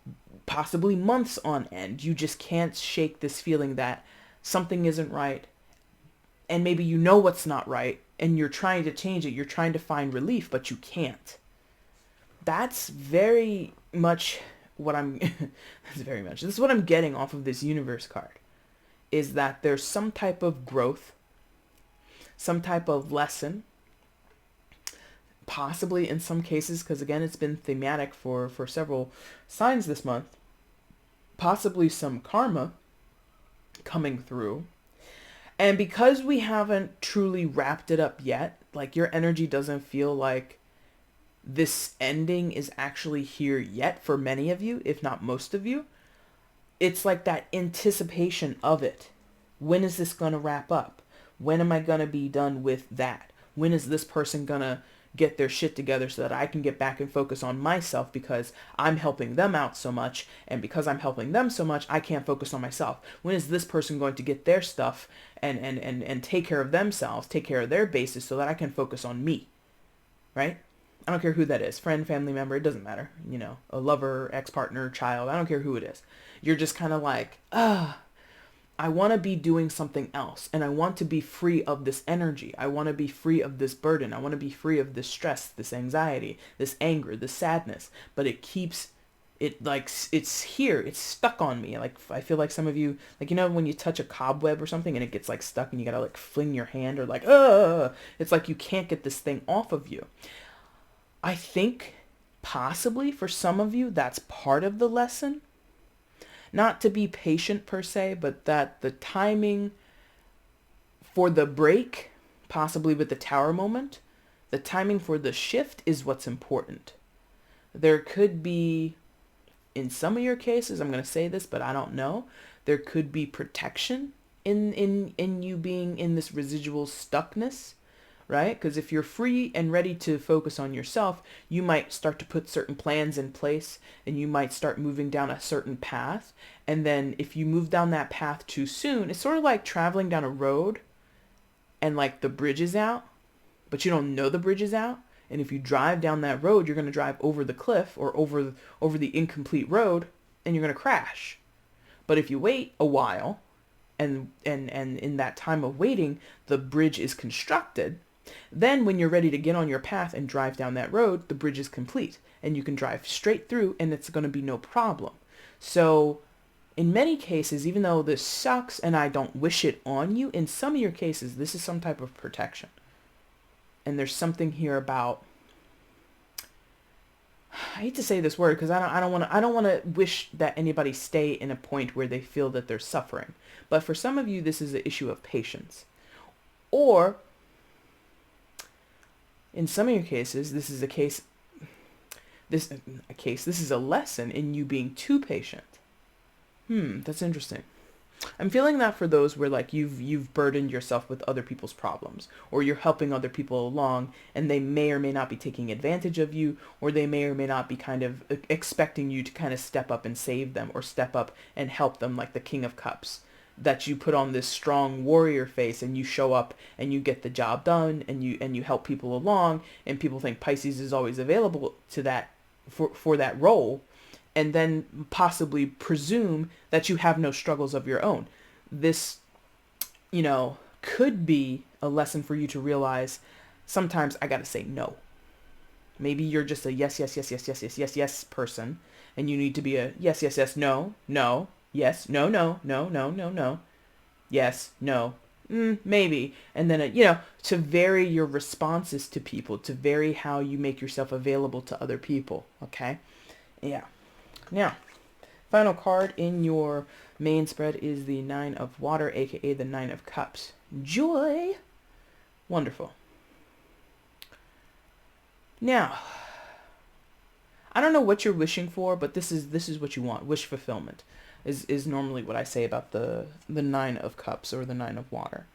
possibly months on end, you just can't shake this feeling that something isn't right. And maybe you know what's not right and you're trying to change it. You're trying to find relief, but you can't. That's very much what I'm, this is what I'm getting off of this universe card, is that there's some type of growth, some type of lesson, possibly in some cases, because again, it's been thematic for several signs this month, possibly some karma coming through. And because we haven't truly wrapped it up yet, like your energy doesn't feel like this ending is actually here yet for many of you, if not most of you. It's like that anticipation of it. When is this going to wrap up? When am I going to be done with that? When is this person going to get their shit together so that I can get back and focus on myself, because I'm helping them out so much, and because I'm helping them so much, I can't focus on myself. When is this person going to get their stuff and take care of themselves, take care of their bases so that I can focus on me, right? I don't care who that is, friend, family member, it doesn't matter, a lover, ex-partner, child, I don't care who it is. You're just kind of like, I want to be doing something else, and I want to be free of this energy. I want to be free of this burden. I want to be free of this stress, this anxiety, this anger, this sadness. But it's here. It's stuck on me. Like, I feel like some of you, like, when you touch a cobweb or something and it gets like stuck and you got to like fling your hand, or like, it's like you can't get this thing off of you. I think possibly for some of you, that's part of the lesson. Not to be patient per se, but that the timing for the break, possibly with the tower moment, the timing for the shift is what's important. There could be, in some of your cases, I'm going to say this, but I don't know, there could be protection in you being in this residual stuckness, right? Because if you're free and ready to focus on yourself, you might start to put certain plans in place, and you might start moving down a certain path. And then if you move down that path too soon, it's sort of like traveling down a road and like the bridge is out, but you don't know the bridge is out. And if you drive down that road, you're going to drive over the cliff or over the incomplete road, and you're going to crash. But if you wait a while, and in that time of waiting, the bridge is constructed, then when you're ready to get on your path and drive down that road, the bridge is complete and you can drive straight through, and it's going to be no problem. So in many cases, even though this sucks and I don't wish it on you, in some of your cases, this is some type of protection. And there's something here about, I hate to say this word because I don't want to wish that anybody stay in a point where they feel that they're suffering. But for some of you, this is an issue of patience. Or in some of your cases, this is this is a lesson in you being too patient. That's interesting. I'm feeling that for those where like you've burdened yourself with other people's problems, or you're helping other people along, and they may or may not be taking advantage of you, or they may or may not be kind of expecting you to kind of step up and save them, or step up and help them, like the King of Cups, that you put on this strong warrior face and you show up and you get the job done, and you help people along, and people think Pisces is always available to that for that role, and then possibly presume that you have no struggles of your own. This, could be a lesson for you to realize sometimes I got to say no, Maybe you're just a yes, yes, yes, yes, yes, yes, yes, yes person, and you need to be a yes, yes, yes, no, no, yes, no, no, no, no, no, no, yes, no, maybe. And then, to vary your responses to people, to vary how you make yourself available to other people. Okay. Yeah. Now, final card in your main spread is the Nine of Water, aka the Nine of Cups. Joy. Wonderful. Now, I don't know what you're wishing for, but this is what you want. Wish fulfillment is normally what I say about the Nine of Cups or the Nine of Water.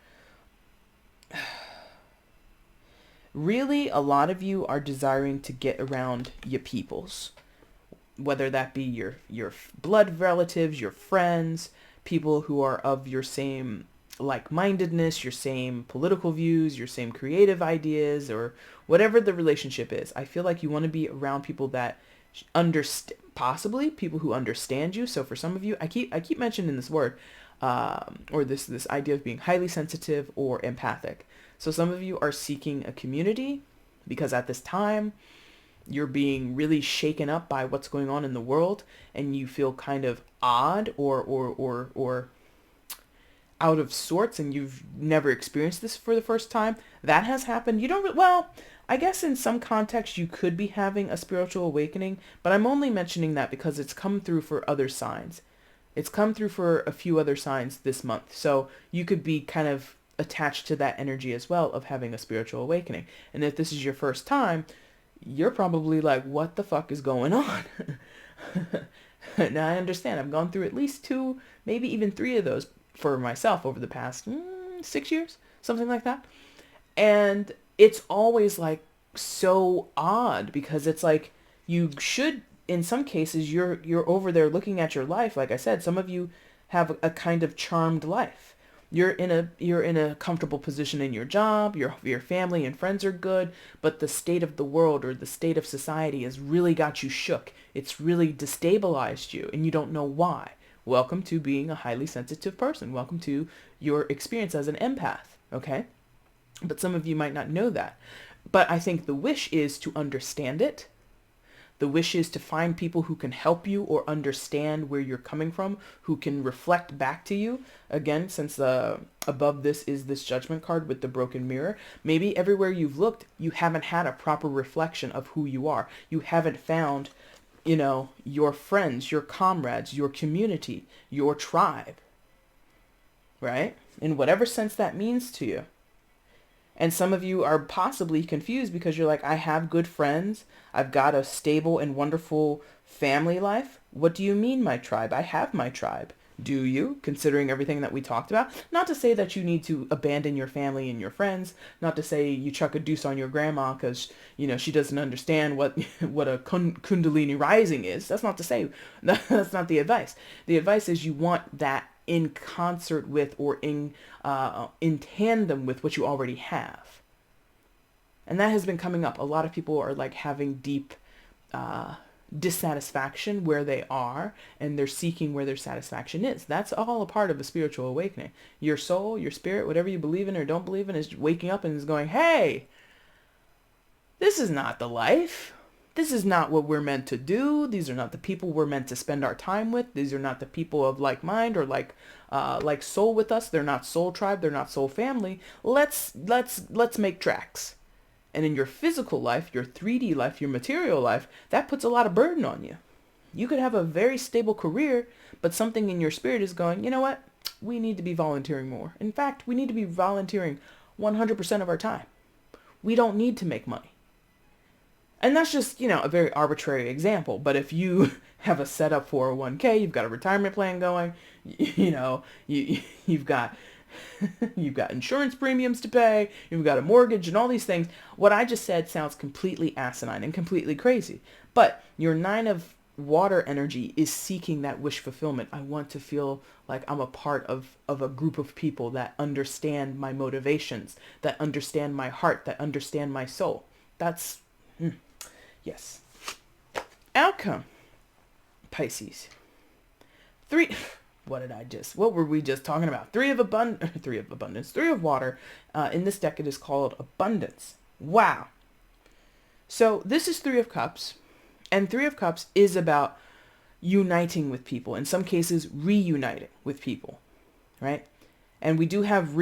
Really, a lot of you are desiring to get around your peoples, whether that be your blood relatives, your friends, people who are of your same like-mindedness, your same political views, your same creative ideas, or whatever the relationship is. I feel like you want to be around people that understand, possibly people who understand you. So for some of you, I keep mentioning this word, or this idea of being highly sensitive or empathic. So some of you are seeking a community because at this time you're being really shaken up by what's going on in the world, and you feel kind of odd or out of sorts, and you've never experienced this for the first time. That has happened. You don't, well, I guess in some context you could be having a spiritual awakening, but I'm only mentioning that because it's come through for other signs. It's come through for a few other signs this month. So you could be kind of attached to that energy as well of having a spiritual awakening. And if this is your first time, you're probably like, what the fuck is going on? Now I understand. I've gone through at least 2, maybe even 3 of those for myself over the past 6 years, something like that. And it's always like so odd because it's like you should, in some cases, you're over there looking at your life. Like I said, some of you have a kind of charmed life. You're in a comfortable position in your job, your family and friends are good, but the state of the world or the state of society has really got you shook. It's really destabilized you and you don't know why. Welcome to being a highly sensitive person. Welcome to your experience as an empath, okay? But some of you might not know that. But I think the wish is to understand it. The wish is to find people who can help you or understand where you're coming from, who can reflect back to you. Again, since above this is this judgment card with the broken mirror, maybe everywhere you've looked, you haven't had a proper reflection of who you are. You haven't found, your friends, your comrades, your community, your tribe, right? In whatever sense that means to you. And some of you are possibly confused because you're like, I have good friends. I've got a stable and wonderful family life. What do you mean my tribe? I have my tribe. Do you, considering everything that we talked about? Not to say that you need to abandon your family and your friends. Not to say you chuck a deuce on your grandma because, she doesn't understand what a kundalini rising is. That's not to say, that's not the advice. The advice is you want that in concert with or in tandem with what you already have. And that has been coming up. A lot of people are like having deep dissatisfaction where they are, and they're seeking where their satisfaction is. That's all a part of a spiritual awakening. Your soul, your spirit, whatever you believe in or don't believe in, is waking up and is going, hey, this is not the life. This is not what we're meant to do. These are not the people we're meant to spend our time with. These are not the people of like mind or like soul with us. They're not soul tribe. They're not soul family. Let's make tracks. And in your physical life, your 3D life, your material life, that puts a lot of burden on you. You could have a very stable career, but something in your spirit is going, you know what? We need to be volunteering more. In fact, we need to be volunteering 100% of our time. We don't need to make money. And that's just, a very arbitrary example. But if you have a setup 401k, you've got a retirement plan going, you've got insurance premiums to pay, you've got a mortgage and all these things. What I just said sounds completely asinine and completely crazy. But your 9 of water energy is seeking that wish fulfillment. I want to feel like I'm a part of a group of people that understand my motivations, that understand my heart, that understand my soul. That's... Yes. Outcome. Pisces. 3. What were we just talking about? 3 of abundance. 3 of water. In this deck, it is called abundance. Wow. So this is Three of Cups, and Three of Cups is about uniting with people. In some cases, reuniting with people, right? And we do have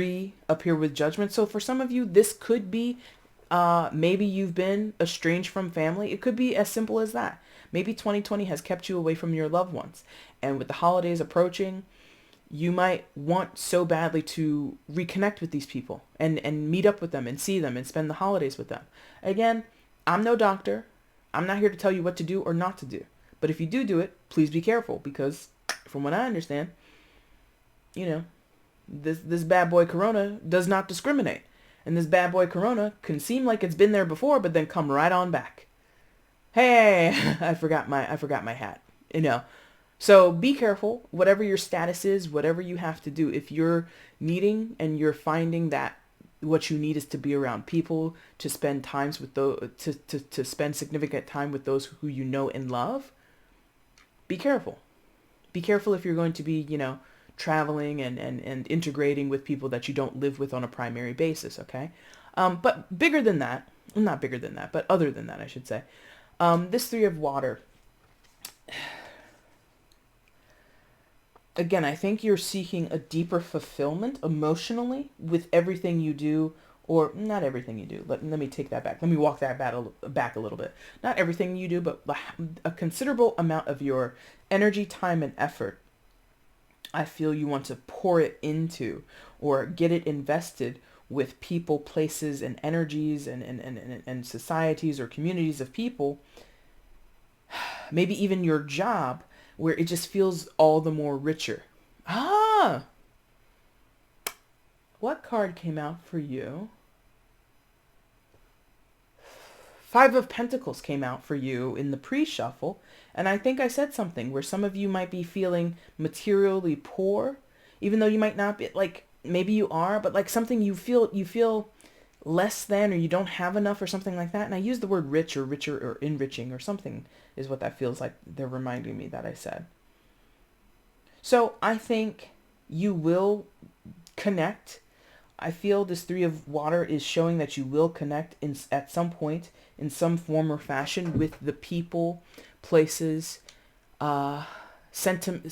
up here with Judgment. So for some of you, this could be maybe you've been estranged from family. It could be as simple as that. Maybe 2020 has kept you away from your loved ones. And with the holidays approaching, you might want so badly to reconnect with these people and meet up with them and see them and spend the holidays with them. Again, I'm no doctor. I'm not here to tell you what to do or not to do. But if you do it, please be careful, because from what I understand, you know, this bad boy Corona does not discriminate. And this bad boy Corona can seem like it's been there before, but then come right on back. Hey, I forgot my hat. So be careful, whatever your status is, whatever you have to do. If you're needing and you're finding that what you need is to be around people, to spend times with those, to spend significant time with those who you know and love, be careful. Be careful if you're going to be, traveling and integrating with people that you don't live with on a primary basis, okay? But bigger than that, not bigger than that, but other than that, I should say, this Three of Water, again, I think you're seeking a deeper fulfillment emotionally with everything you do, or not everything you do. Let me take that back. Let me walk that back a little bit. Not everything you do, but a considerable amount of your energy, time, and effort, I feel you want to pour it into or get it invested with people, places, and energies and societies or communities of people, maybe even your job, where it just feels all the more richer. What card came out for you? Five of Pentacles came out for you in the pre-shuffle. And I think I said something where some of you might be feeling materially poor, even though you might not be, like, maybe you are, but like something you feel less than, or you don't have enough or something like that. And I use the word rich or richer or enriching or something is what that feels like they're reminding me that I said. So I think you will connect. I feel this Three of Water is showing that you will connect at some point in some form or fashion with the people, places, sentiment,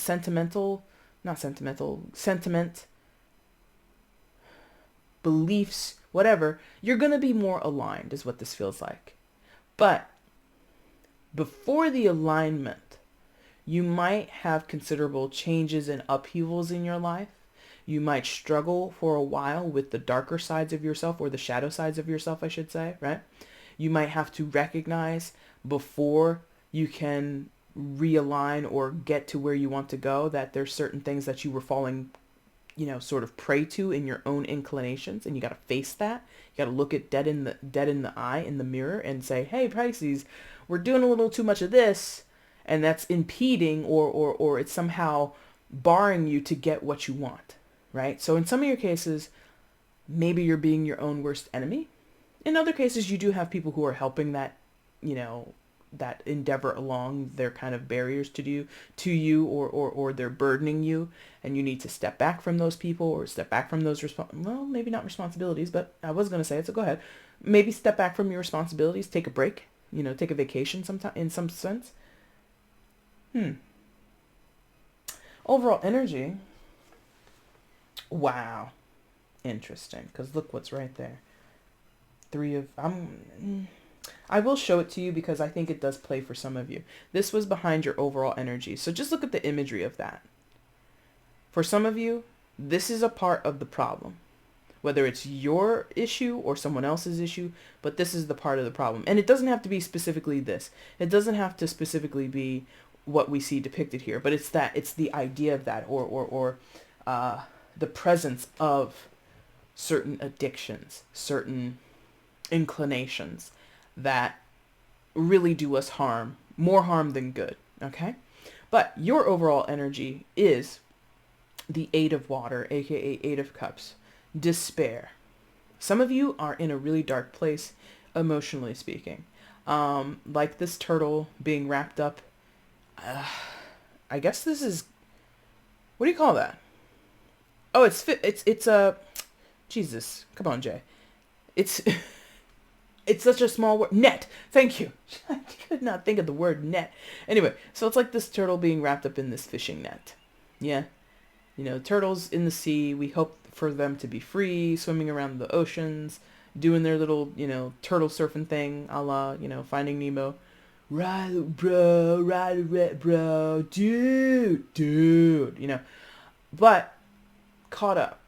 beliefs, whatever. You're going to be more aligned is what this feels like. But before the alignment, you might have considerable changes and upheavals in your life. You might struggle for a while with the darker sides of yourself, or the shadow sides of yourself, I should say, right? You might have to recognize before you can realign or get to where you want to go that there's certain things that you were falling, sort of prey to in your own inclinations, and you got to face that. You got to look it dead in the eye, in the mirror, and say, hey, Pisces, we're doing a little too much of this, and that's impeding or it's somehow barring you to get what you want. Right? So in some of your cases, maybe you're being your own worst enemy. In other cases, you do have people who are helping that, that endeavor along. They're kind of barriers to you, or they're burdening you, and you need to step back from those people, or step back from those, maybe not responsibilities, but I was going to say it, so go ahead. Maybe step back from your responsibilities, take a break, take a vacation sometime, in some sense. Overall energy. Wow. Interesting. Because look what's right there. I will show it to you because I think it does play for some of you. This was behind your overall energy. So just look at the imagery of that. For some of you, this is a part of the problem. Whether it's your issue or someone else's issue, but this is the part of the problem. And it doesn't have to be specifically this. It doesn't have to specifically be what we see depicted here. But it's the idea of that, or the presence of certain addictions, certain inclinations that really do us harm, more harm than good, okay? But your overall energy is the Eight of Water, aka Eight of Cups, despair. Some of you are in a really dark place, emotionally speaking. Like this turtle being wrapped up. I guess this is, what do you call that? Oh, it's Jesus. Come on, Jay. It's It's such a small word. Net. Thank you. I could not think of the word net. Anyway, so it's like this turtle being wrapped up in this fishing net. Yeah. You know, turtles in the sea, we hope for them to be free, swimming around the oceans, doing their little, turtle surfing thing, a la, Finding Nemo. Ride, bro, ride it, bro, dude. But caught up,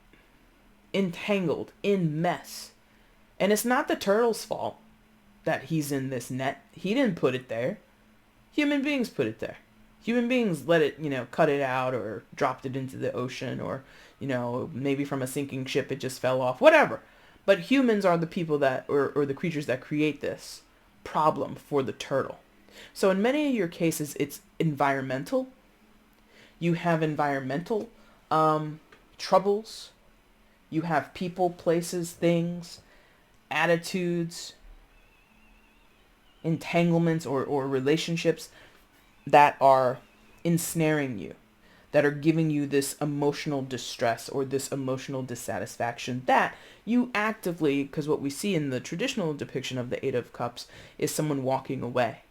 entangled, in mess. And it's not the turtle's fault that he's in this net. He didn't put it there. Human beings put it there. Human beings let it, cut it out or dropped it into the ocean or, maybe from a sinking ship it just fell off, whatever. But humans are the people that, or the creatures that create this problem for the turtle. So in many of your cases, it's environmental. You have environmental troubles. You have people, places, things, attitudes, entanglements or relationships that are ensnaring you, that are giving you this emotional distress or this emotional dissatisfaction that you actively, because what we see in the traditional depiction of the Eight of Cups is someone walking away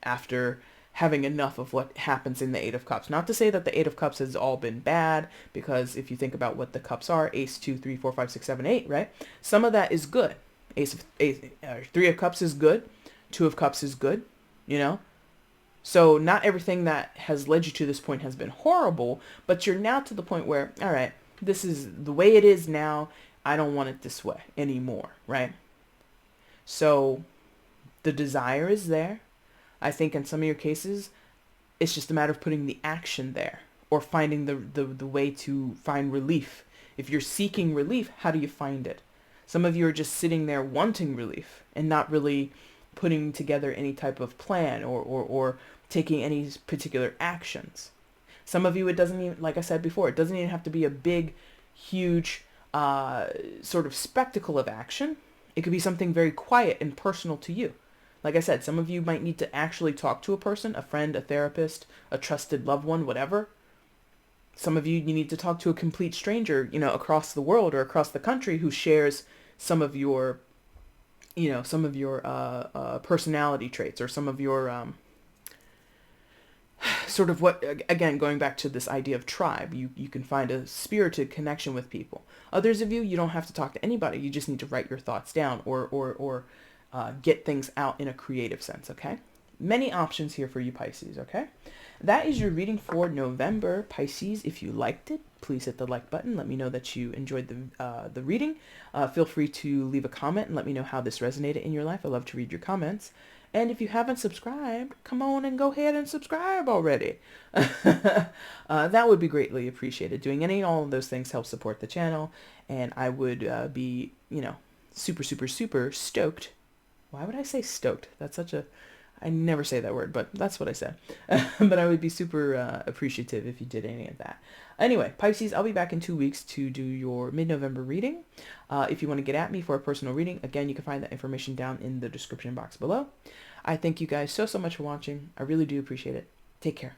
after having enough of what happens in the Eight of Cups. Not to say that the Eight of Cups has all been bad, because if you think about what the cups are, Ace, 2, 3, 4, 5, 6, 7, 8, right? Some of that is good. Three of Cups is good. Two of Cups is good, So not everything that has led you to this point has been horrible, but you're now to the point where, all right, this is the way it is now. I don't want it this way anymore, right? So the desire is there. I think in some of your cases, it's just a matter of putting the action there or finding the way to find relief. If you're seeking relief, how do you find it? Some of you are just sitting there wanting relief and not really putting together any type of plan or taking any particular actions. Some of you, it doesn't even, like I said before, it doesn't even have to be a big, huge sort of spectacle of action. It could be something very quiet and personal to you. Like I said, some of you might need to actually talk to a person, a friend, a therapist, a trusted loved one, whatever. Some of you need to talk to a complete stranger, across the world or across the country who shares some of your personality traits or some of your sort of what, again, going back to this idea of tribe, you can find a spirited connection with people. Others of you, you don't have to talk to anybody. You just need to write your thoughts down or get things out in a creative sense, okay? Many options here for you, Pisces, okay? That is your reading for November, Pisces. If you liked it, please hit the like button. Let me know that you enjoyed the reading. Feel free to leave a comment and let me know how this resonated in your life. I love to read your comments. And if you haven't subscribed, come on and go ahead and subscribe already. That would be greatly appreciated. Doing any and all of those things helps support the channel. And I would be, super, super, super stoked. Why would I say stoked? That's such a... I never say that word, but that's what I said. But I would be super appreciative if you did any of that. Anyway, Pisces, I'll be back in 2 weeks to do your mid-November reading. If you want to get at me for a personal reading, again, you can find that information down in the description box below. I thank you guys so much for watching. I really do appreciate it. Take care.